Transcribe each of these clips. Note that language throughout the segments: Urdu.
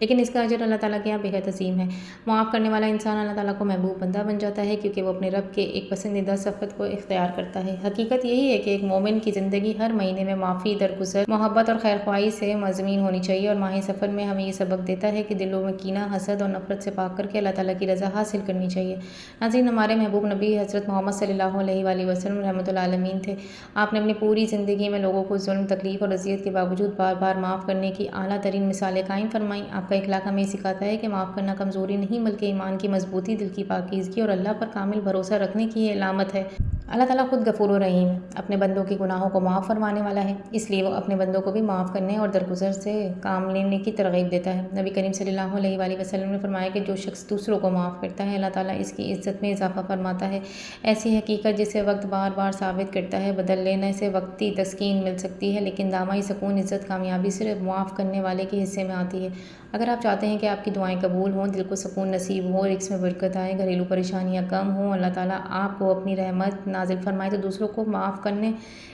لیکن اس کا اجر اللہ تعالیٰ کے یہاں بہت عظیم ہے۔ معاف کرنے والا انسان اللہ تعالیٰ کو محبوب بندہ بن جاتا ہے کیونکہ وہ اپنے رب کے ایک پسندیدہ صفت کو اختیار کرتا ہے۔ حقیقت یہی ہے کہ ایک مومن کی زندگی ہر مہینے میں معافی، درگزر، محبت اور خیر خواہی سے مضمین ہونی چاہیے، اور ماہ سفر میں ہمیں یہ سبق دیتا ہے کہ دلوں میں کینہ، حسد اور نفرت سے پاک کر کے اللہ تعالیٰ کی رضا حاصل کرنی چاہیے۔ ناظرین، ہمارے محبوب نبی حضرت محمد صلی اللہ علیہ وآلہ وسلم رحمۃ العالمین تھے۔ آپ نے اپنی پوری زندگی میں لوگوں کو ظلم، تکلیف اور اذیت کے باوجود بار بار معاف کرنے کی اعلیٰ ترین مثالیں قائم فرمائیں۔ آپ کا اخلاق ہمیں سکھاتا ہے کہ معاف کرنا کمزوری نہیں بلکہ ایمان کی مضبوطی، دل کی پاکیزگی اور اللہ پر کامل بھروسہ رکھنے کی علامت ہے۔ اللہ تعالیٰ خود غفور و رحیم ہے، اپنے بندوں کے گناہوں کو معاف فرمانے والا ہے، اس لیے وہ اپنے بندوں کو بھی معاف کرنے اور درگزر سے کام لینے کی ترغیب دیتا ہے۔ نبی کریم صلی اللہ علیہ وآلہ وسلم نے فرمایا کہ جو شخص دوسروں کو معاف کرتا ہے اللہ تعالیٰ اس کی عزت میں اضافہ فرماتا ہے۔ ایسی حقیقت جسے وقت بار بار ثابت کرتا ہے، بدل لینے سے وقتی تسکین مل سکتی ہے لیکن دامائی سکون، عزت، کامیابی صرف معاف کرنے والے کے حصے میں آتی ہے۔ اگر آپ چاہتے ہیں کہ آپ کی دعائیں قبول ہوں، دل کو سکون نصیب ہو، رزق میں برکت آئے، گھریلو پریشانیاں کم ہوں، اللہ تعالیٰ آپ کو اپنی رحمت نازل فرمائے، تو دوسروں کو معاف کرنے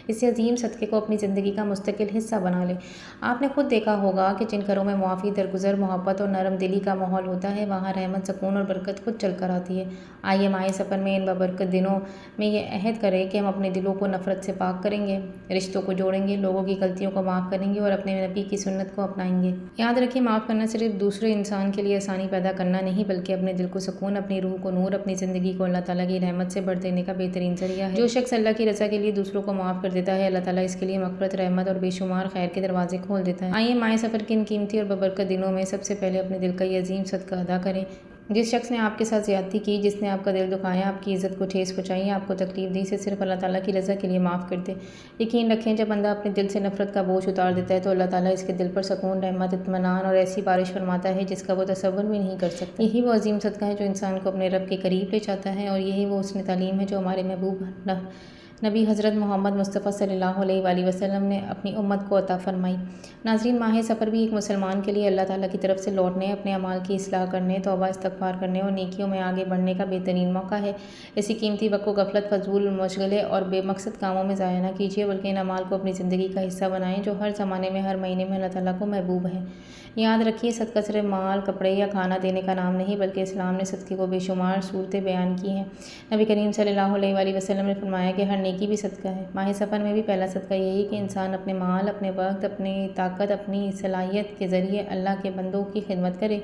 اس عظیم صدقے کو اپنی زندگی کا مستقل حصہ بنا لیں۔ آپ نے خود دیکھا ہوگا کہ جن گھروں میں معافی، درگزر، محبت اور نرم دلی کا ماحول ہوتا ہے وہاں رحمت، سکون اور برکت خود چل کر آتی ہے۔ آئیے ماہ سفر میں ان بابرکت دنوں میں یہ عہد کریں کہ ہم اپنے دلوں کو نفرت سے پاک کریں گے، رشتوں کو جوڑیں گے، لوگوں کی غلطیوں کو معاف کریں گے اور اپنے نبی کی سنت کو اپنائیں گے۔ یاد رکھیے، معاف کرنا صرف دوسرے انسان کے لیے آسانی پیدا کرنا نہیں بلکہ اپنے دل کو سکون، اپنی روح کو نور، اپنی زندگی کو اللہ تعالیٰ کی رحمت سے بھر دینے کا بہترین ذریعہ ہے۔ جو شخص اللہ کی رضا کے لیے دوسروں کو معاف کر دیتا ہے اللہ تعالیٰ اس کے لیے مغفرت، رحمت اور بے شمار خیر کے دروازے کھول دیتا ہے۔ آئیے ماہ سفر کے ان قیمتی اور بابرکت دنوں میں سب سے پہلے اپنے دل کا یہ عظیم صدقہ ادا کریں۔ جس شخص نے آپ کے ساتھ زیادتی کی، جس نے آپ کا دل دکھایا، آپ کی عزت کو ٹھیس پہنچائی، آپ کو تکلیف دی، اسے صرف اللہ تعالیٰ کی رضا کے لیے معاف کر دے۔ یقین رکھیں، جب بندہ اپنے دل سے نفرت کا بوجھ اتار دیتا ہے تو اللہ تعالیٰ اس کے دل پر سکون، رحمت، اطمینان اور ایسی بارش فرماتا ہے جس کا وہ تصور بھی نہیں کر سکتا۔ یہی وہ عظیم صدقہ ہے جو انسان کو اپنے رب کے قریب لے جاتا ہے، اور یہی وہ حسن تعلیم ہے جو ہمارے محبوب نبی حضرت محمد مصطفیٰ صلی اللہ علیہ وآلہ وسلم نے اپنی امت کو عطا فرمائی۔ ناظرین، ماہ سفر بھی ایک مسلمان کے لیے اللہ تعالیٰ کی طرف سے لوٹنے، اپنے اعمال کی اصلاح کرنے، توبہ استغفار کرنے اور نیکیوں میں آگے بڑھنے کا بہترین موقع ہے۔ اسی قیمتی وقت کو غفلت، فضول مشغلے اور بے مقصد کاموں میں ضائع نہ کیجیے بلکہ ان اعمال کو اپنی زندگی کا حصہ بنائیں جو ہر زمانے میں، ہر مہینے میں اللہ تعالیٰ کو محبوب ہیں۔ یاد رکھیے، صدقہ صرف مال، کپڑے یا کھانا دینے کا نام نہیں بلکہ اسلام نے صدقے کو بے شمار صورتیں بیان کی ہیں۔ نبی کریم صلی اللہ علیہ وآلہ وسلم نے فرمایا کہ ہر نیکی بھی صدقہ ہے۔ ماہ سفر میں بھی پہلا صدقہ یہی کہ انسان اپنے مال، اپنے وقت، اپنی طاقت، اپنی صلاحیت کے ذریعے اللہ کے بندوں کی خدمت کرے۔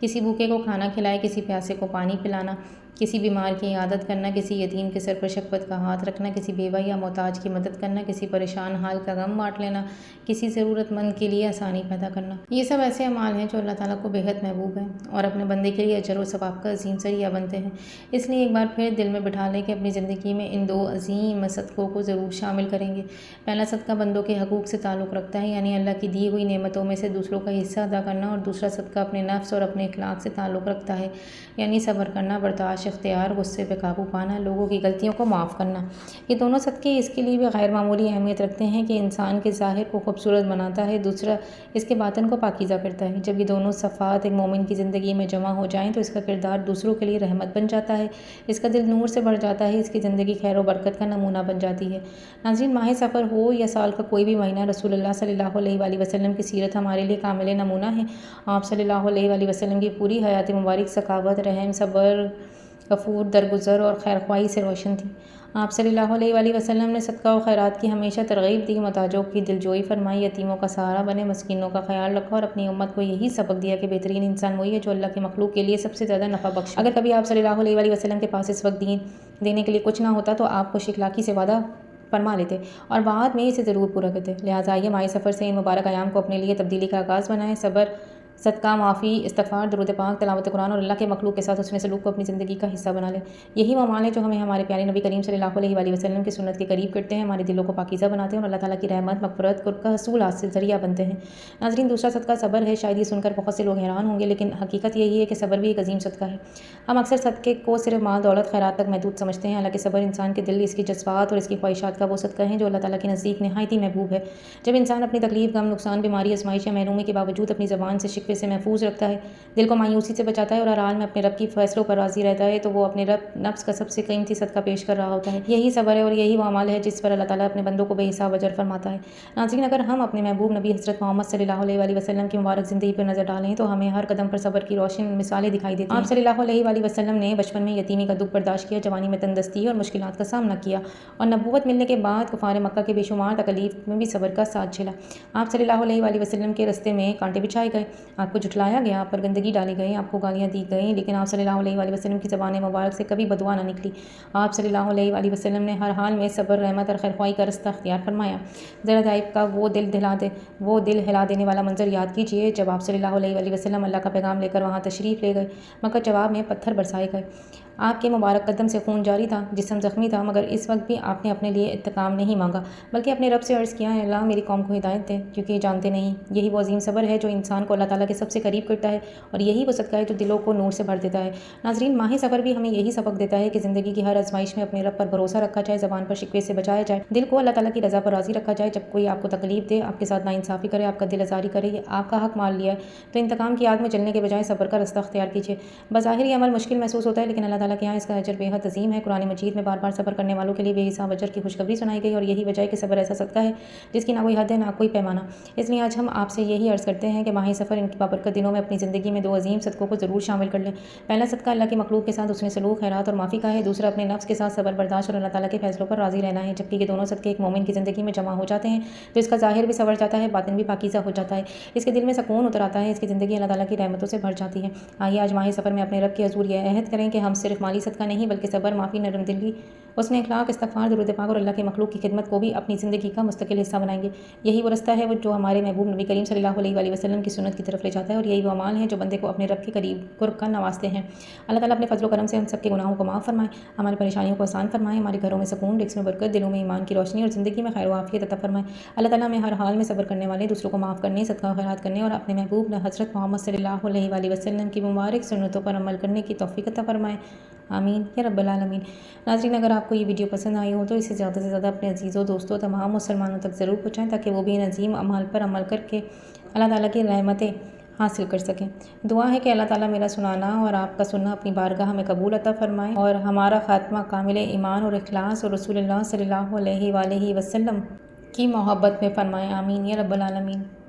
کسی بھوکے کو کھانا کھلائے، کسی پیاسے کو پانی پلانا، کسی بیمار کی عیادت کرنا، کسی یتیم کے سر پر شفقت کا ہاتھ رکھنا، کسی بیوہ یا محتاج کی مدد کرنا، کسی پریشان حال کا غم بانٹ لینا، کسی ضرورت مند کے لیے آسانی پیدا کرنا، یہ سب ایسے اعمال ہیں جو اللہ تعالیٰ کو بےحد محبوب ہیں اور اپنے بندے کے لیے اجر و ثواب کا عظیم ذریعہ بنتے ہیں۔ اس لیے ایک بار پھر دل میں بٹھا لیں کہ اپنی زندگی میں ان دو عظیم صدقوں کو ضرور شامل کریں گے۔ پہلا صدقہ بندوں کے حقوق سے تعلق رکھتا ہے، یعنی اللہ کی دی ہوئی نعمتوں میں سے دوسروں کا حصہ ادا کرنا، اور دوسرا صدقہ اپنے نفس اور اپنے اخلاق سے تعلق رکھتا ہے، یعنی صبر کرنا، برداشت اختیار، غصے پہ قابو پانا، لوگوں کی غلطیوں کو معاف کرنا۔ یہ دونوں صدقے اس کے لیے بھی غیر معمولی اہمیت رکھتے ہیں کہ انسان کے ظاہر کو خوبصورت بناتا ہے، دوسرا اس کے باطن کو پاکیزہ کرتا ہے۔ جب یہ دونوں صفات ایک مومن کی زندگی میں جمع ہو جائیں تو اس کا کردار دوسروں کے لیے رحمت بن جاتا ہے، اس کا دل نور سے بھر جاتا ہے، اس کی زندگی خیر و برکت کا نمونہ بن جاتی ہے۔ ناظرین، ماہ سفر ہو یا سال کا کوئی بھی مہینہ، رسول اللہ صلی اللہ علیہ وآلہ وسلم کی سیرت ہمارے لیے کامل نمونہ ہے۔ آپ صلی اللہ علیہ وآلہ وسلم کی پوری حیات مبارک سخاوت، رحم، صبر، غفور، درگزر اور خیر خواہی سے روشن تھی۔ آپ صلی اللہ علیہ وآلہ وسلم نے صدقہ و خیرات کی ہمیشہ ترغیب دی، محتاجوں کی دلجوئی فرمائی، یتیموں کا سہارا بنے، مسکینوں کا خیال رکھا اور اپنی امت کو یہی سبق دیا کہ بہترین انسان وہی ہے جو اللہ کے مخلوق کے لیے سب سے زیادہ نفع بخش۔ اگر کبھی آپ صلی اللہ علیہ وآلہ وسلم کے پاس اس وقت دین دینے کے لیے کچھ نہ ہوتا تو آپ خوش اخلاقی سے وعدہ فرما لیتے اور بعد میں اسے ضرور پورا کرتے۔ لہٰذا آئیے ماہ سفر سے ان مبارک ایام کو اپنے لیے تبدیلی کا آغاز بنائیں۔ صبر، صدقہ، معافی، استغفار، درود پاک، تلاوت قرآن اور اللہ کے مخلوق کے ساتھ حسن سلوک کو اپنی زندگی کا حصہ بنا لیں۔ یہی وہ اعمال ہیں جو ہمیں ہمارے پیارے نبی کریم صلی اللہ علیہ وآلہ وسلم کی سنت کے قریب کرتے ہیں، ہمارے دلوں کو پاکیزہ بناتے ہیں اور اللہ تعالیٰ کی رحمت، مغفرت، قرب کا حصول حاصل ذریعہ بنتے ہیں۔ ناظرین، دوسرا صدقہ صبر ہے۔ شاید یہ سن کر بہت سے لوگ حیران ہوں گے لیکن حقیقت یہی ہے کہ صبر بھی ایک عظیم صدقہ ہے۔ ہم اکثر صدقے کو صرف مال، دولت، خیرات تک محدود سمجھتے ہیں، حالانکہ صبر انسان کے دل، اس کے جذبات اور اس کی خواہشات کا وہ صدقہ ہے جو اللہ تعالیٰ کے نزدیک نہایت ہی محبوب ہے۔ جب انسان اپنی تکلیف، غم، نقصان، بیماری، آزمائش یا محرومی کے باوجود اپنی زبان سے شکوے شکوے سے محفوظ رکھتا ہے، دل کو مایوسی سے بچاتا ہے اور ہر حال میں اپنے رب کی فیصلوں پر راضی رہتا ہے تو وہ اپنے رب نفس کا سب سے قیمتی صدقہ پیش کر رہا ہوتا ہے۔ یہی صبر ہے اور یہی وہ عمل ہے جس پر اللہ تعالیٰ اپنے بندوں کو بے حساب اجر فرماتا ہے۔ ناظرین، اگر ہم اپنے محبوب نبی حضرت محمد صلی اللہ علیہ وآلہ وسلم کی مبارک زندگی پر نظر ڈالیں تو ہمیں ہر قدم پر صبر کی روشن مثالیں دکھائی دیتی ہیں۔ آپ صلی اللہ علیہ وآلہ وسلم نے بچپن میں یتیمی کا دکھ برداشت کیا، جوانی میں تندرستی اور مشکلات کا سامنا کیا اور نبوت ملنے کے بعد کفار مکہ کے بے شمار تکالیف میں بھی صبر کا ساتھ جھیلا۔ آپ صلی اللہ علیہ وآلہ وسلم کے راستے میں کانٹے بچھائے گئے، آپ کو جھٹلایا گیا، آپ پر گندگی ڈالی گئی، آپ کو گالیاں دی گئیں، لیکن آپ صلی اللہ علیہ وآلہ وسلم کی زبان مبارک سے کبھی بدعا نہ نکلی۔ آپ صلی اللہ علیہ وآلہ وسلم نے ہر حال میں صبر، رحمت اور خیرخواہی کا راستہ اختیار فرمایا۔ ذرا طائف کا وہ دل ہلا دینے والا منظر یاد کیجیے جب آپ صلی اللہ علیہ وآلہ وسلم اللہ کا پیغام لے کر وہاں تشریف لے گئے، مگر جواب میں پتھر برسائے گئے۔ آپ کے مبارک قدم سے خون جاری تھا، جسم زخمی تھا، مگر اس وقت بھی آپ نے اپنے لیے انتقام نہیں مانگا بلکہ اپنے رب سے عرض کیا، اے اللہ میری قوم کو ہدایت دے کیونکہ یہ جانتے نہیں۔ یہی وہ عظیم صبر ہے جو انسان کو اللہ تعالیٰ کے سب سے قریب کرتا ہے اور یہی وہ صدقہ ہے جو دلوں کو نور سے بھر دیتا ہے۔ ناظرین، ماہ صبر بھی ہمیں یہی سبق دیتا ہے کہ زندگی کی ہر آزمائش میں اپنے رب پر بھروسہ رکھا جائے، زبان پر شکوے سے بچایا جائے، دل کو اللہ تعالیٰ کی رضا پر راضی رکھا جائے۔ جب کوئی آپ کو تکلیف دے، آپ کے ساتھ ناانصافی کرے، آپ کا دل آزاری کرے یا آپ کا حق مال لیا ہے تو انتقام کی آگ میں جلنے کے بجائے صبر کا راستہ اختیار کیجیے۔ بظاہر یہ عمل مشکل محسوس ہوتا ہے لیکن اللہ تعالیٰ کے یہاں اس کا اجر بے حد عظیم ہے۔ قرآن مجید میں بار بار صبر کرنے والوں کے لیے بے حساب اجر کی خوشخبری سنائی گئی اور یہی وجہ ہے کہ صبر ایسا صدقہ ہے جس کی نہ کوئی حد ہے نہ کوئی پیمانہ۔ اس لیے آج ہم آپ سے یہی عرض کرتے ہیں کہ ماہ سفر ان کی بابرکت دنوں میں اپنی زندگی میں دو عظیم صدقوں کو ضرور شامل کر لیں۔ پہلا صدقہ اللہ کی مخلوق کے ساتھ حسن سلوک، خیرات اور معافی کا ہے، دوسرا اپنے نفس کے ساتھ صبر برداشت اور اللہ تعالیٰ کے فیصلوں پر راضی رہنا ہے۔ جبکہ یہ دونوں صدقے ایک مومن کی زندگی میں جمع ہو جاتے ہیں تو اس کا ظاہر بھی سنور جاتا ہے، باطن بھی پاکیزہ ہو جاتا ہے، اس کے دل میں سکون اتر آتا ہے، اس کی زندگی اللہ تعالیٰ کی رحمتوں سے بھر جاتی ہے۔ آئیے آج ماہ سفر میں اپنے رب کے حضور یہ عہد کریں کہ ہم صرف مالی صدقہ نہیں بلکہ صبر، معافی، نرم دلی، حسن اخلاق، استغفار، درود پاک اور اللہ کے مخلوق کی خدمت کو بھی اپنی زندگی کا مستقل حصہ بنائیں گے۔ یہی وہ راستہ ہے جو ہمارے محبوب نبی کریم صلی اللہ علیہ وآلہ وسلم کی سنت کی طرف لے جاتا ہے اور یہی وہ اعمال ہیں جو بندے کو اپنے رب کے قرب کا نوازتے ہیں۔ اللہ تعالیٰ اپنے فضل و کرم سے ہم سب کے گناہوں کو معاف فرمائے، ہماری پریشانیوں کو آسان فرمائے، ہمارے گھروں میں سکون، رزق میں برکت، دلوں میں ایمان کی روشنی اور زندگی میں خیر و عافیت عطا فرمائے۔ اللہ تعالیٰ ہمیں ہر حال میں صبر کرنے والے، دوسروں کو معاف کرنے، صدقہ و خیرات کرنے اور اپنے محبوب حضرت محمد صلی اللہ علیہ وآلہ وسلم کی مبارک سنتوں پر عمل کرنے کی توفیق عطا فرمائے، آمین یا رب العالمین۔ ناظرین، اگر آپ کو یہ ویڈیو پسند آئی ہو تو اسے زیادہ سے زیادہ اپنے عزیزوں، دوستوں، تمام مسلمانوں تک ضرور پہنچائیں تاکہ وہ بھی ان عظیم اعمال پر عمل کر کے اللہ تعالیٰ کی رحمتیں حاصل کر سکیں۔ دعا ہے کہ اللہ تعالیٰ میرا سنانا اور آپ کا سننا اپنی بارگاہ میں قبول عطا فرمائے اور ہمارا خاتمہ کامل ایمان اور اخلاص اور رسول اللہ صلی اللہ علیہ وآلہ وسلم کی محبت میں فرمائے، آمین یا رب العالمین۔